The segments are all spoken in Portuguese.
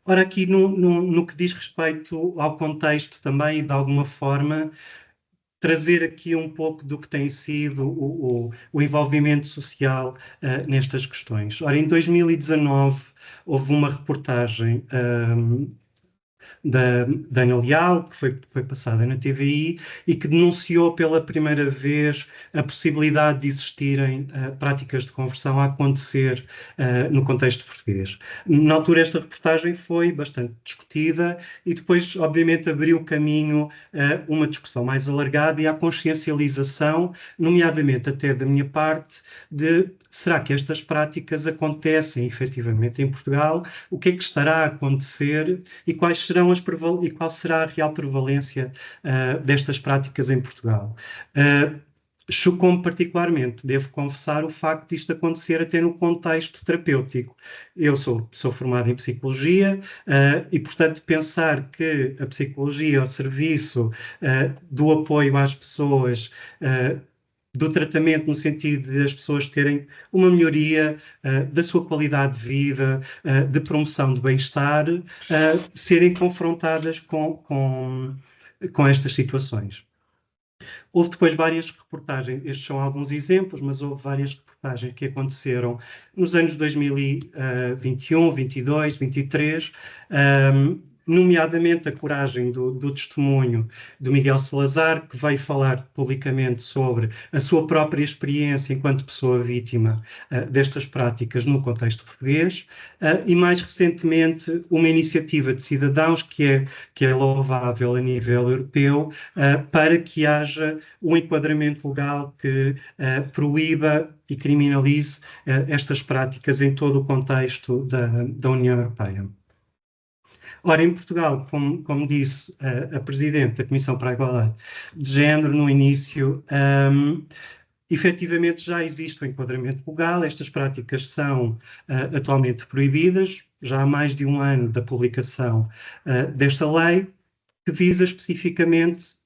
Ora, aqui no que diz respeito ao contexto também, de alguma forma, trazer aqui um pouco do que tem sido o envolvimento social nestas questões. Ora, em 2019 houve uma reportagem da Ana Leal, que foi passada na TVI, e que denunciou pela primeira vez a possibilidade de existirem práticas de conversão a acontecer no contexto português. Na altura, esta reportagem foi bastante discutida e depois, obviamente, abriu caminho a uma discussão mais alargada e à consciencialização, nomeadamente até da minha parte, de será que estas práticas acontecem efetivamente em Portugal? O que é que estará a acontecer e quais serão e qual será a real prevalência destas práticas em Portugal? Chocou-me particularmente, devo confessar, o facto de isto acontecer até no contexto terapêutico. Eu sou formado em psicologia e, portanto, pensar que a psicologia ao serviço do apoio às pessoas, do tratamento no sentido de as pessoas terem uma melhoria da sua qualidade de vida, de promoção do bem-estar, serem confrontadas com estas situações. Houve depois várias reportagens, estes são alguns exemplos, mas houve várias reportagens que aconteceram nos anos 2021, 22, 23, nomeadamente a coragem do testemunho de Miguel Salazar, que veio falar publicamente sobre a sua própria experiência enquanto pessoa vítima destas práticas no contexto português, e mais recentemente uma iniciativa de cidadãos que é louvável a nível europeu, para que haja um enquadramento legal que proíba e criminalize estas práticas em todo o contexto da União Europeia. Ora, em Portugal, como disse a Presidente da Comissão para a Igualdade de Género no início, efetivamente já existe o enquadramento legal, estas práticas são atualmente proibidas, já há mais de um ano da publicação desta lei, que visa especificamente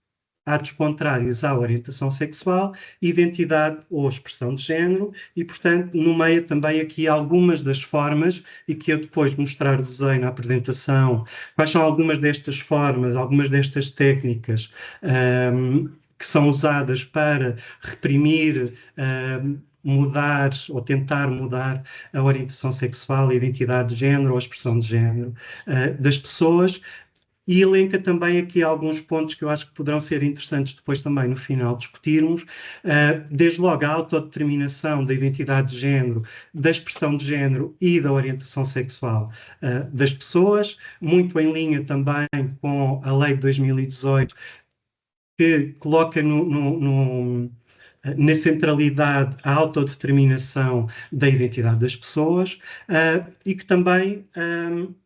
atos contrários à orientação sexual, identidade ou expressão de género e, portanto, nomeia também aqui algumas das formas e que eu depois mostrar-vos-ei na apresentação quais são algumas destas formas, algumas destas técnicas que são usadas para reprimir, mudar ou tentar mudar a orientação sexual, a identidade de género ou a expressão de género das pessoas. E elenca também aqui alguns pontos que eu acho que poderão ser interessantes depois também no final discutirmos, desde logo a autodeterminação da identidade de género, da expressão de género e da orientação sexual das pessoas, muito em linha também com a lei de 2018, que coloca na centralidade a autodeterminação da identidade das pessoas e que também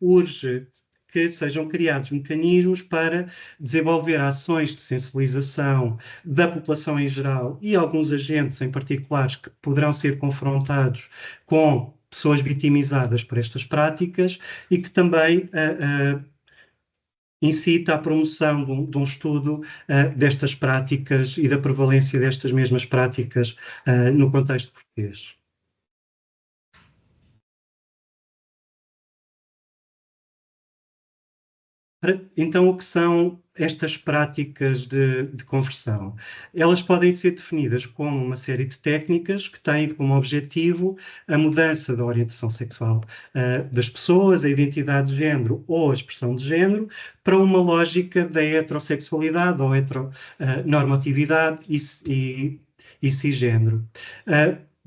urge que sejam criados mecanismos para desenvolver ações de sensibilização da população em geral e alguns agentes em particulares que poderão ser confrontados com pessoas vitimizadas por estas práticas e que também incita à promoção de um estudo destas práticas e da prevalência destas mesmas práticas no contexto português. Então, o que são estas práticas de conversão? Elas podem ser definidas como uma série de técnicas que têm como objetivo a mudança da orientação sexual das pessoas, a identidade de género ou a expressão de género, para uma lógica da heterossexualidade ou heteronormatividade e cisgênero.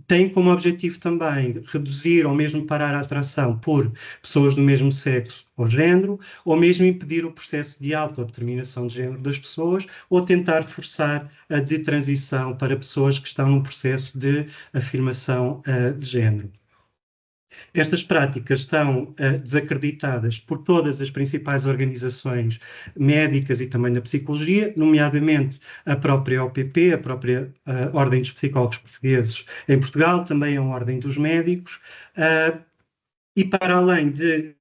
Tem como objetivo também reduzir ou mesmo parar a atração por pessoas do mesmo sexo ou género, ou mesmo impedir o processo de autodeterminação de género das pessoas, ou tentar forçar a de transição para pessoas que estão num processo de afirmação de género. Estas práticas estão desacreditadas por todas as principais organizações médicas e também da psicologia, nomeadamente a própria OPP, a própria Ordem dos Psicólogos Portugueses em Portugal, também a Ordem dos Médicos, e para além de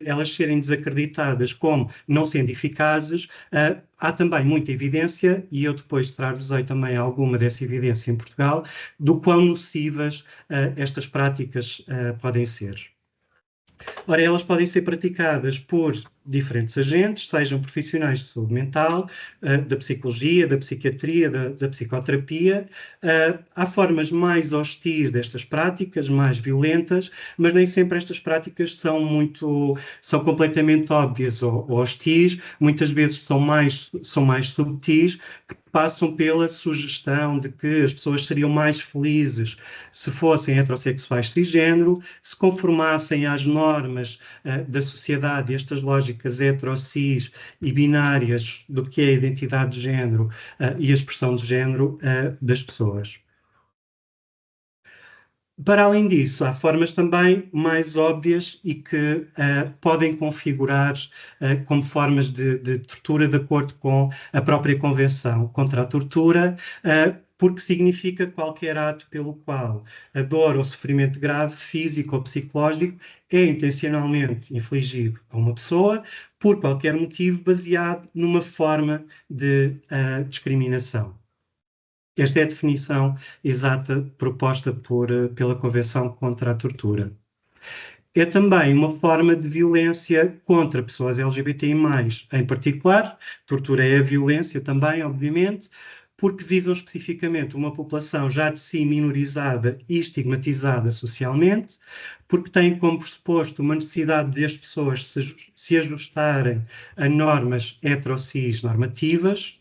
elas serem desacreditadas como não sendo eficazes, há também muita evidência, e eu depois trago-vos-ei também alguma dessa evidência em Portugal, do quão nocivas estas práticas podem ser. Ora, elas podem ser praticadas por diferentes agentes, sejam profissionais de saúde mental, da psicologia, da psiquiatria, da psicoterapia. Há formas mais hostis destas práticas, mais violentas, mas nem sempre estas práticas são completamente óbvias ou hostis, muitas vezes são mais subtis, que passam pela sugestão de que as pessoas seriam mais felizes se fossem heterossexuais cisgênero, se conformassem às normas da sociedade, estas lógicas hetero-cis e binárias do que é a identidade de género e a expressão de género das pessoas. Para além disso, há formas também mais óbvias e que podem configurar como formas de tortura de acordo com a própria Convenção contra a Tortura, porque significa qualquer ato pelo qual a dor ou sofrimento grave, físico ou psicológico, é intencionalmente infligido a uma pessoa por qualquer motivo baseado numa forma de discriminação. Esta é a definição exata proposta pela Convenção contra a Tortura. É também uma forma de violência contra pessoas LGBTI+, em particular. Tortura é a violência também, obviamente, porque visam especificamente uma população já de si minorizada e estigmatizada socialmente, porque têm como pressuposto uma necessidade de as pessoas se ajustarem a normas hetero-cis normativas,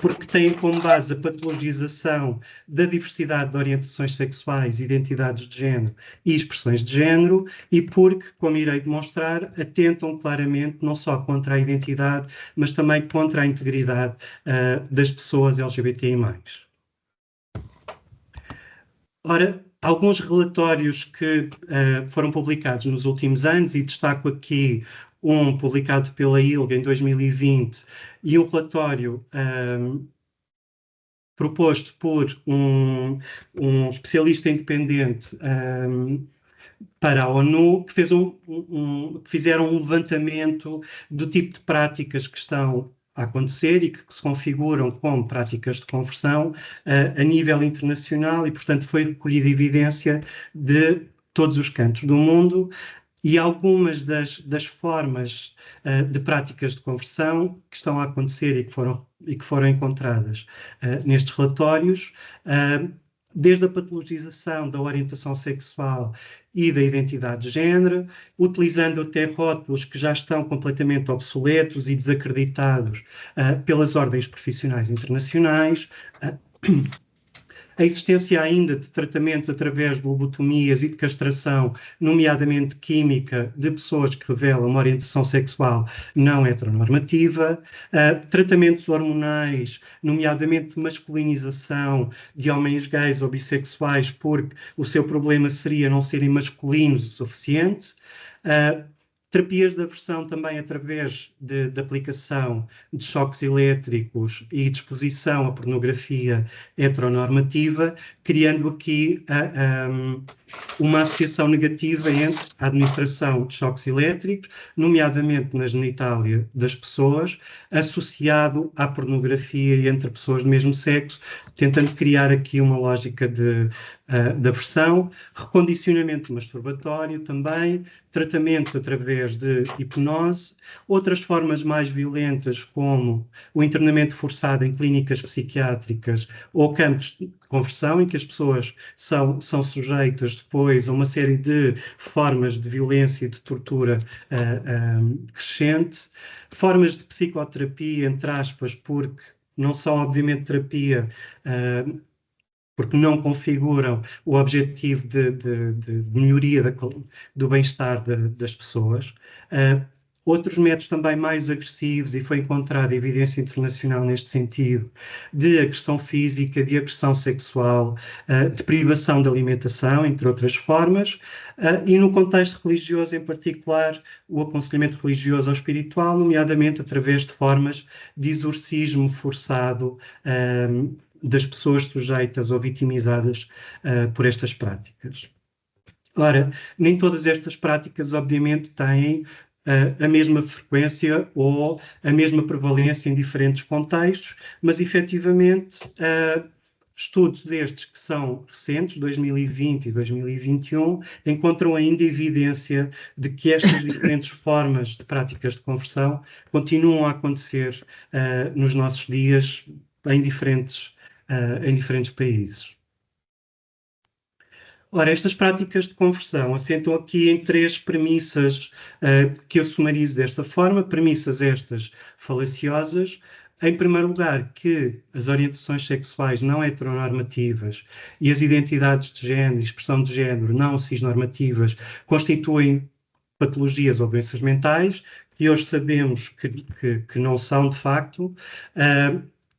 porque têm como base a patologização da diversidade de orientações sexuais, identidades de género e expressões de género, e porque, como irei demonstrar, atentam claramente não só contra a identidade, mas também contra a integridade das pessoas LGBTI+. Ora, alguns relatórios que foram publicados nos últimos anos, e destaco aqui um publicado pela ILGA em 2020 e um relatório proposto por um especialista independente para a ONU, que fizeram um levantamento do tipo de práticas que estão a acontecer e que se configuram como práticas de conversão a nível internacional, e, portanto, foi recolhida evidência de todos os cantos do mundo. E algumas das formas de práticas de conversão que estão a acontecer e que foram encontradas nestes relatórios, desde a patologização da orientação sexual e da identidade de género, utilizando até rótulos que já estão completamente obsoletos e desacreditados pelas ordens profissionais internacionais, a existência ainda de tratamentos através de lobotomias e de castração, nomeadamente química, de pessoas que revelam uma orientação sexual não heteronormativa, tratamentos hormonais, nomeadamente masculinização de homens gays ou bissexuais, porque o seu problema seria não serem masculinos o suficiente, terapias de aversão também através de aplicação de choques elétricos e de exposição à pornografia heteronormativa, criando aqui uma associação negativa entre a administração de choques elétricos, nomeadamente na genitália das pessoas, associado à pornografia e entre pessoas do mesmo sexo, tentando criar aqui uma lógica de aversão, recondicionamento masturbatório também, tratamentos através de hipnose, outras formas mais violentas, como o internamento forçado em clínicas psiquiátricas ou campos de conversão, em que as pessoas são sujeitas depois a uma série de formas de violência e de tortura crescente, formas de psicoterapia, entre aspas, porque não são, obviamente, terapia, porque não configuram o objetivo de melhoria do bem-estar das pessoas. Outros métodos também mais agressivos, e foi encontrada evidência internacional neste sentido, de agressão física, de agressão sexual, de privação de alimentação, entre outras formas, e no contexto religioso em particular, o aconselhamento religioso ou espiritual, nomeadamente através de formas de exorcismo forçado das pessoas sujeitas ou vitimizadas por estas práticas. Ora, nem todas estas práticas, obviamente, têm a mesma frequência ou a mesma prevalência em diferentes contextos, mas efetivamente Estudos destes que são recentes, 2020 e 2021, encontram ainda evidência de que estas diferentes formas de práticas de conversão continuam a acontecer nos nossos dias em diferentes países. Ora, estas práticas de conversão assentam aqui em três premissas que eu sumarizo desta forma, premissas estas falaciosas. Em primeiro lugar, que as orientações sexuais não heteronormativas e as identidades de género e expressão de género não cisnormativas constituem patologias ou doenças mentais, que hoje sabemos que não são de facto.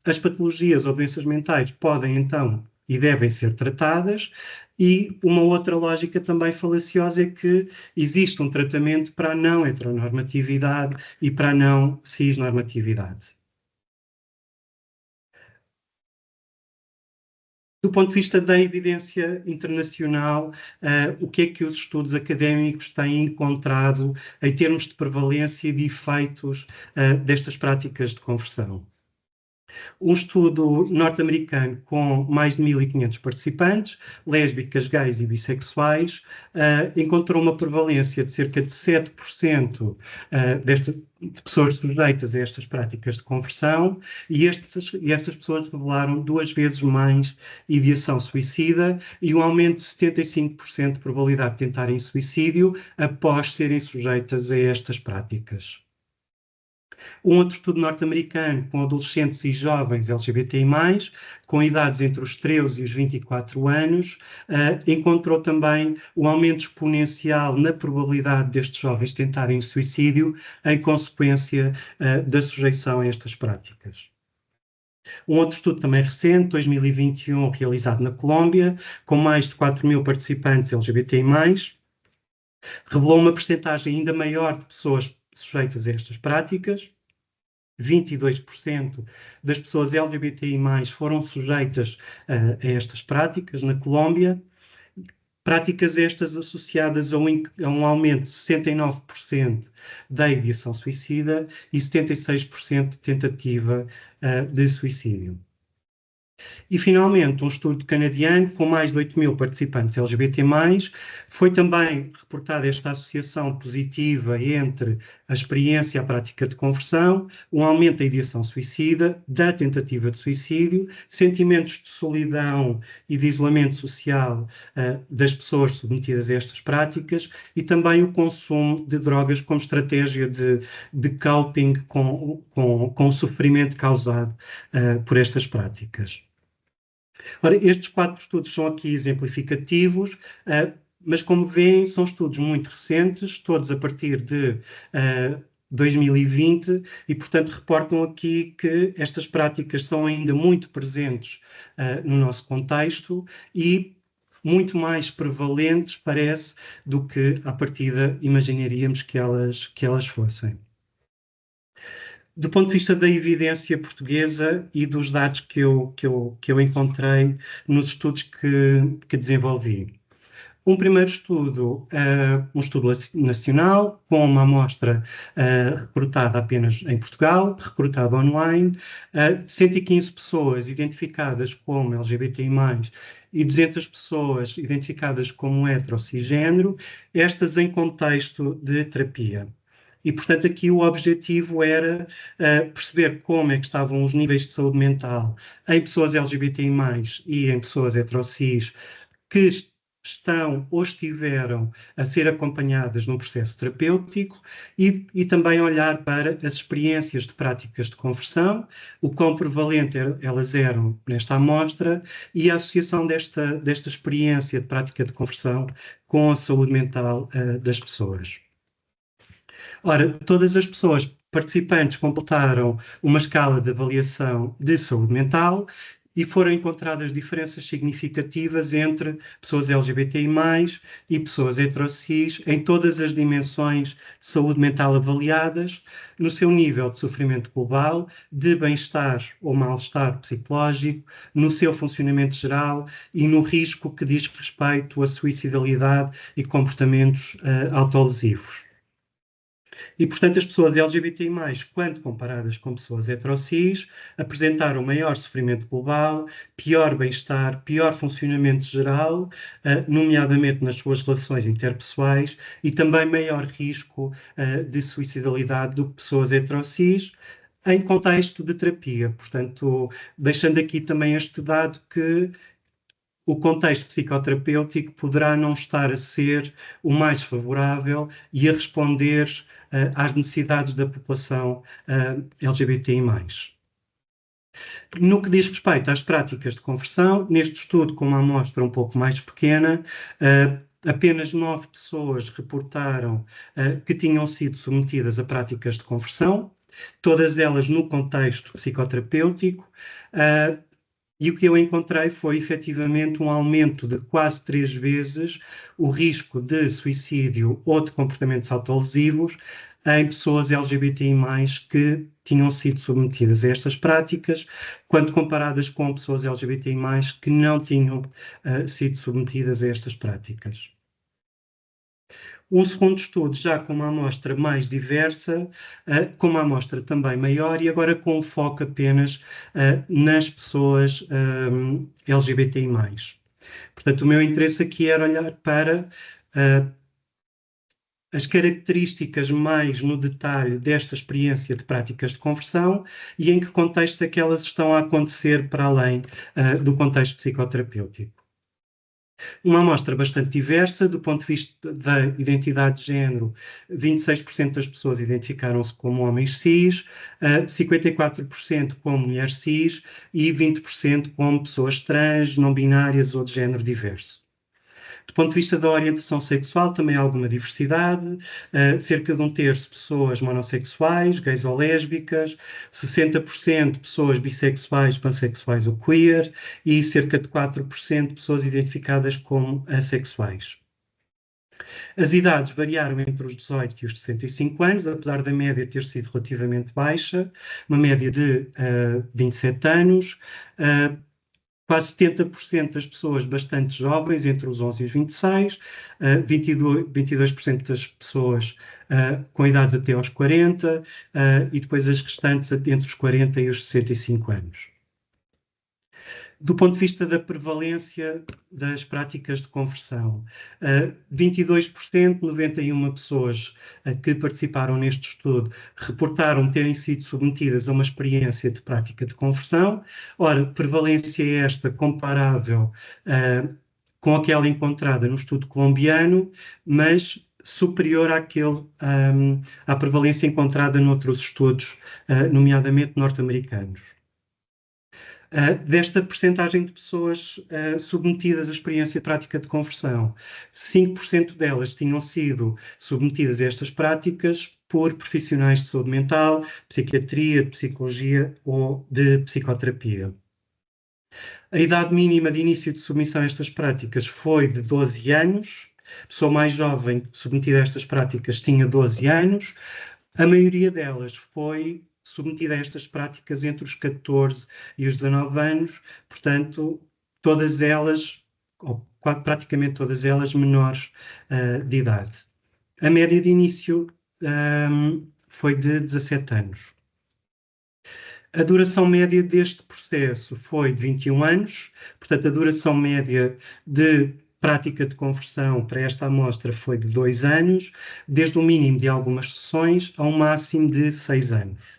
As patologias ou doenças mentais podem, então, e devem ser tratadas, e uma outra lógica também falaciosa é que existe um tratamento para a não heteronormatividade e para a não cisnormatividade. Do ponto de vista da evidência internacional, o que é que os estudos académicos têm encontrado em termos de prevalência e de efeitos destas práticas de conversão? Um estudo norte-americano com mais de 1.500 participantes, lésbicas, gays e bissexuais, encontrou uma prevalência de cerca de 7% de pessoas sujeitas a estas práticas de conversão, e estas pessoas revelaram 2 vezes mais ideação suicida e um aumento de 75% de probabilidade de tentarem suicídio após serem sujeitas a estas práticas. Um outro estudo norte-americano com adolescentes e jovens LGBTI+, com idades entre os 13 e os 24 anos, encontrou também um aumento exponencial na probabilidade destes jovens tentarem suicídio em consequência da sujeição a estas práticas. Um outro estudo também recente, 2021, realizado na Colômbia, com mais de 4.000 participantes LGBTI+, revelou uma percentagem ainda maior de pessoas sujeitas a estas práticas. 22% das pessoas LGBTI+, foram sujeitas a estas práticas na Colômbia. Práticas estas associadas a um aumento de 69% da ideação suicida e 76% de tentativa de suicídio. E, finalmente, um estudo canadiano com mais de 8.000 participantes LGBT+, foi também reportada esta associação positiva entre a experiência e a prática de conversão, um aumento da ideação suicida, da tentativa de suicídio, sentimentos de solidão e de isolamento social das pessoas submetidas a estas práticas e também o consumo de drogas como estratégia de coping com o sofrimento causado por estas práticas. Ora, estes 4 estudos são aqui exemplificativos, mas como veem, são estudos muito recentes, todos a partir de 2020, e, portanto, reportam aqui que estas práticas são ainda muito presentes no nosso contexto e muito mais prevalentes, parece, do que, à partida, imaginaríamos que elas fossem. Do ponto de vista da evidência portuguesa e dos dados que eu encontrei nos estudos que desenvolvi. Um primeiro estudo, um estudo nacional, com uma amostra recrutada apenas em Portugal, recrutada online, 115 pessoas identificadas como LGBTI+, e 200 pessoas identificadas como hetero-cisgênero, estas em contexto de terapia. E, portanto, aqui o objetivo era perceber como é que estavam os níveis de saúde mental em pessoas LGBTI+, e em pessoas heterocis que estão ou estiveram a ser acompanhadas num processo terapêutico e também olhar para as experiências de práticas de conversão, o quão prevalente elas eram nesta amostra e a associação desta experiência de prática de conversão com a saúde mental das pessoas. Ora, todas as pessoas participantes completaram uma escala de avaliação de saúde mental e foram encontradas diferenças significativas entre pessoas LGBTI+, e pessoas heterocis em todas as dimensões de saúde mental avaliadas, no seu nível de sofrimento global, de bem-estar ou mal-estar psicológico, no seu funcionamento geral e no risco que diz respeito à suicidalidade e comportamentos autolesivos. E, portanto, as pessoas LGBTI+, quando comparadas com pessoas heterocis, apresentaram maior sofrimento global, pior bem-estar, pior funcionamento geral, nomeadamente nas suas relações interpessoais, e também maior risco de suicidalidade do que pessoas heterocis, em contexto de terapia. Portanto, deixando aqui também este dado que o contexto psicoterapêutico poderá não estar a ser o mais favorável e a responder às necessidades da população LGBTI+. No que diz respeito às práticas de conversão, neste estudo, com uma amostra um pouco mais pequena, apenas 9 pessoas reportaram que tinham sido submetidas a práticas de conversão, todas elas no contexto psicoterapêutico, e o que eu encontrei foi efetivamente um aumento de quase 3 vezes o risco de suicídio ou de comportamentos autolesivos em pessoas LGBTI+, que tinham sido submetidas a estas práticas, quando comparadas com pessoas LGBTI+, que não tinham sido submetidas a estas práticas. Um segundo estudo, já com uma amostra mais diversa, com uma amostra também maior e agora com foco apenas nas pessoas LGBTI+. Portanto, o meu interesse aqui era olhar para as características mais no detalhe desta experiência de práticas de conversão e em que contexto é que elas estão a acontecer para além do contexto psicoterapêutico. Uma amostra bastante diversa, do ponto de vista da identidade de género, 26% das pessoas identificaram-se como homens cis, 54% como mulheres cis e 20% como pessoas trans, não binárias ou de género diverso. Do ponto de vista da orientação sexual, também há alguma diversidade, cerca de 1/3 pessoas monossexuais, gays ou lésbicas, 60% pessoas bissexuais, pansexuais ou queer, e cerca de 4% pessoas identificadas como assexuais. As idades variaram entre os 18 e os 65 anos, apesar da média ter sido relativamente baixa, uma média de 27 anos, quase 70% das pessoas bastante jovens, entre os 11 e os 26, 22% das pessoas com idades até aos 40, e depois as restantes entre os 40 e os 65 anos. Do ponto de vista da prevalência das práticas de conversão, 22%, 91 pessoas que participaram neste estudo reportaram terem sido submetidas a uma experiência de prática de conversão. Ora, prevalência esta comparável com aquela encontrada no estudo colombiano, mas superior à prevalência encontrada noutros estudos, nomeadamente norte-americanos. Desta percentagem de pessoas submetidas à experiência prática de conversão, 5% delas tinham sido submetidas a estas práticas por profissionais de saúde mental, psiquiatria, de psicologia ou de psicoterapia. A idade mínima de início de submissão a estas práticas foi de 12 anos. A pessoa mais jovem submetida a estas práticas tinha 12 anos. A maioria delas foi submetida a estas práticas entre os 14 e os 19 anos, portanto, todas elas, ou praticamente todas elas, menores de idade. A média de início foi de 17 anos. A duração média deste processo foi de 21 anos, portanto, a duração média de prática de conversão para esta amostra foi de 2 anos, desde o mínimo de algumas sessões a um máximo de 6 anos.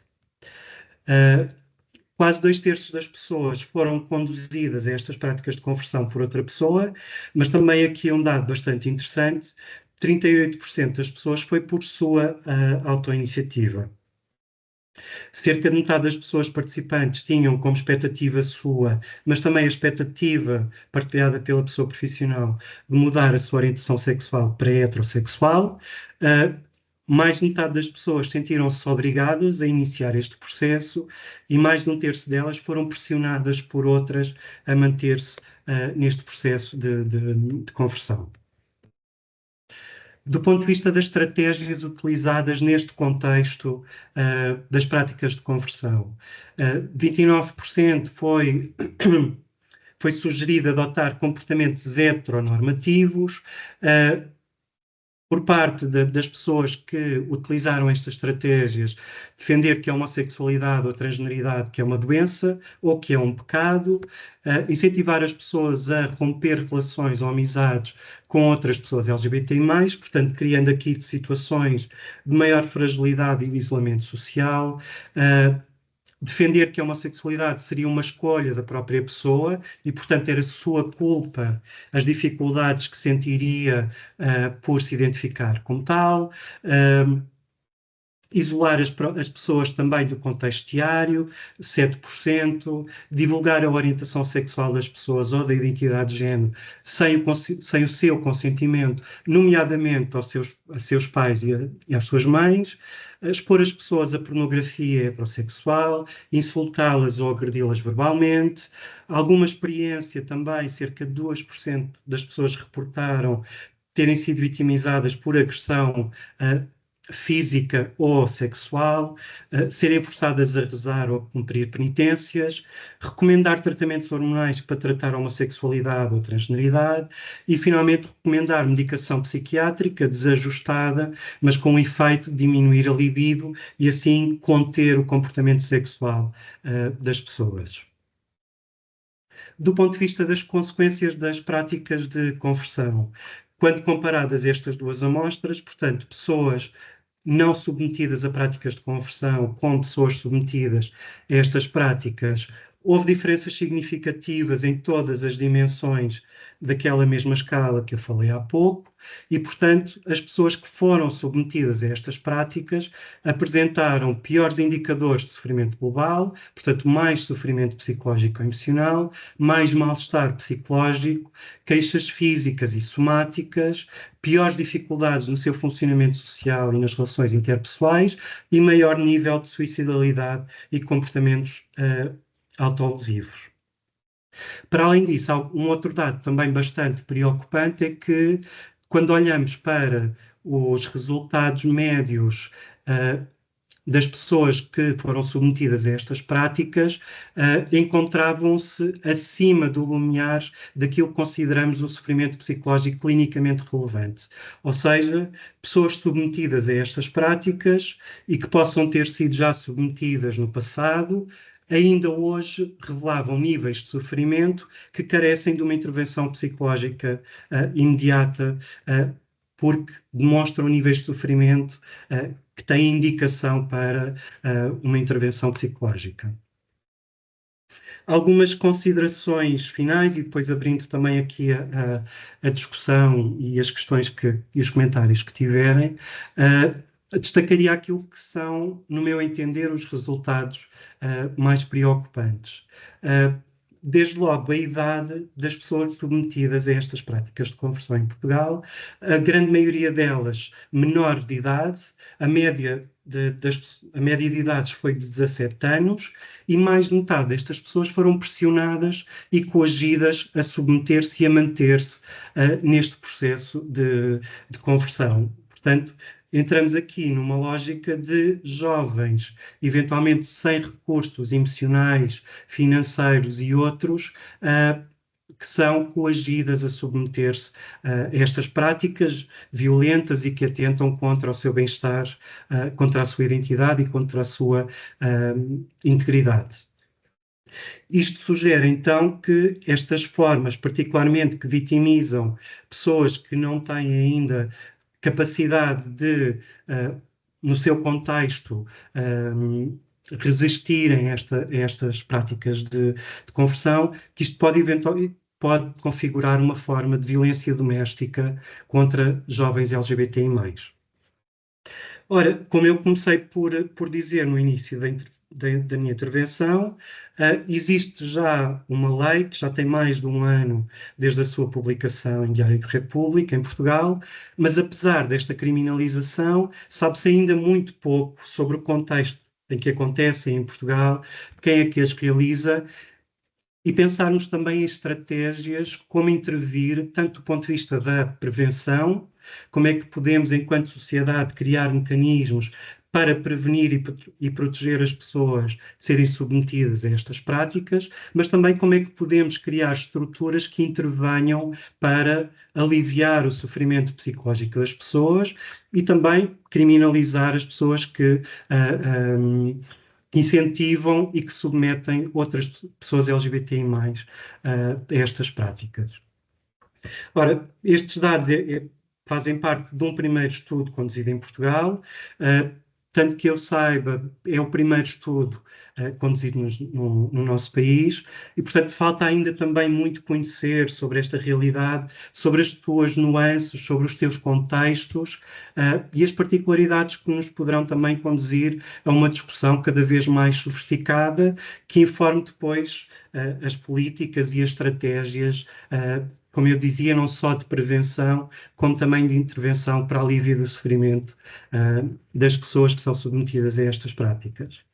Quase 2/3 das pessoas foram conduzidas a estas práticas de conversão por outra pessoa, mas também aqui um dado bastante interessante, 38% das pessoas foi por sua autoiniciativa. Cerca de metade das pessoas participantes tinham como expectativa sua, mas também a expectativa partilhada pela pessoa profissional de mudar a sua orientação sexual para heterossexual. Mais de metade das pessoas sentiram-se obrigadas a iniciar este processo e mais de 1/3 delas foram pressionadas por outras a manter-se neste processo de conversão. Do ponto de vista das estratégias utilizadas neste contexto das práticas de conversão, 29% foi sugerido adotar comportamentos heteronormativos, por parte das pessoas que utilizaram estas estratégias, defender que a homossexualidade ou a transgeneridade que é uma doença ou que é um pecado, incentivar as pessoas a romper relações ou amizades com outras pessoas LGBTI+, portanto, criando aqui situações de maior fragilidade e de isolamento social, defender que a homossexualidade seria uma escolha da própria pessoa e, portanto, era sua culpa as dificuldades que sentiria por se identificar como tal, isolar as pessoas também do contexto diário, 7%, divulgar a orientação sexual das pessoas ou da identidade de género sem o seu consentimento, nomeadamente a seus pais e às suas mães, expor as pessoas a pornografia heterossexual, insultá-las ou agredi-las verbalmente. Alguma experiência também, cerca de 2% das pessoas reportaram terem sido vitimizadas por agressão física ou sexual, serem forçadas a rezar ou a cumprir penitências, recomendar tratamentos hormonais para tratar a homossexualidade ou transgeneridade e, finalmente, recomendar medicação psiquiátrica desajustada, mas com o efeito de diminuir a libido e, assim, conter o comportamento sexual das pessoas. Do ponto de vista das consequências das práticas de conversão, quando comparadas estas duas amostras, portanto, pessoas não submetidas a práticas de conversão com pessoas submetidas a estas práticas, houve diferenças significativas em todas as dimensões daquela mesma escala que eu falei há pouco, e, portanto, as pessoas que foram submetidas a estas práticas apresentaram piores indicadores de sofrimento global, portanto, mais sofrimento psicológico e emocional, mais mal-estar psicológico, queixas físicas e somáticas, piores dificuldades no seu funcionamento social e nas relações interpessoais e maior nível de suicidalidade e comportamentos autolesivos. Para além disso, há um outro dado também bastante preocupante, é que quando olhamos para os resultados médios das pessoas que foram submetidas a estas práticas, encontravam-se acima do limiar daquilo que consideramos o sofrimento psicológico clinicamente relevante. Ou seja, pessoas submetidas a estas práticas e que possam ter sido já submetidas no passado, ainda hoje revelavam níveis de sofrimento que carecem de uma intervenção psicológica imediata, porque demonstram níveis de sofrimento que têm indicação para uma intervenção psicológica. Algumas considerações finais e depois abrindo também aqui a discussão e as questões e os comentários que tiverem. Destacaria aquilo que são, no meu entender, os resultados mais preocupantes. Desde logo, a idade das pessoas submetidas a estas práticas de conversão em Portugal, a grande maioria delas menor de idade, a média de idades foi de 17 anos e mais de metade destas pessoas foram pressionadas e coagidas a submeter-se e a manter-se neste processo de conversão. Portanto, entramos aqui numa lógica de jovens, eventualmente sem recursos emocionais, financeiros e outros, que são coagidas a submeter-se a estas práticas violentas e que atentam contra o seu bem-estar, contra a sua identidade e contra a sua integridade. Isto sugere, então, que estas formas, particularmente que vitimizam pessoas que não têm ainda capacidade de, no seu contexto, resistirem a estas práticas de conversão, que isto pode configurar uma forma de violência doméstica contra jovens LGBTI+. Ora, como eu comecei por dizer no início da minha intervenção, existe já uma lei que já tem mais de um ano desde a sua publicação em Diário de República, em Portugal, mas apesar desta criminalização, sabe-se ainda muito pouco sobre o contexto em que acontecem em Portugal, quem é que as realiza, e pensarmos também em estratégias, como intervir, tanto do ponto de vista da prevenção, como é que podemos, enquanto sociedade, criar mecanismos para prevenir e proteger as pessoas de serem submetidas a estas práticas, mas também como é que podemos criar estruturas que intervenham para aliviar o sofrimento psicológico das pessoas e também criminalizar as pessoas que incentivam e que submetem outras pessoas LGBTI+, a estas práticas. Ora, estes dados fazem parte de um primeiro estudo conduzido em Portugal, tanto que eu saiba, é o primeiro estudo conduzido no nosso país e, portanto, falta ainda também muito conhecer sobre esta realidade, sobre as tuas nuances, sobre os teus contextos e as particularidades que nos poderão também conduzir a uma discussão cada vez mais sofisticada que informe depois as políticas e as estratégias como eu dizia, não só de prevenção, como também de intervenção para alívio do sofrimento das pessoas que são submetidas a estas práticas.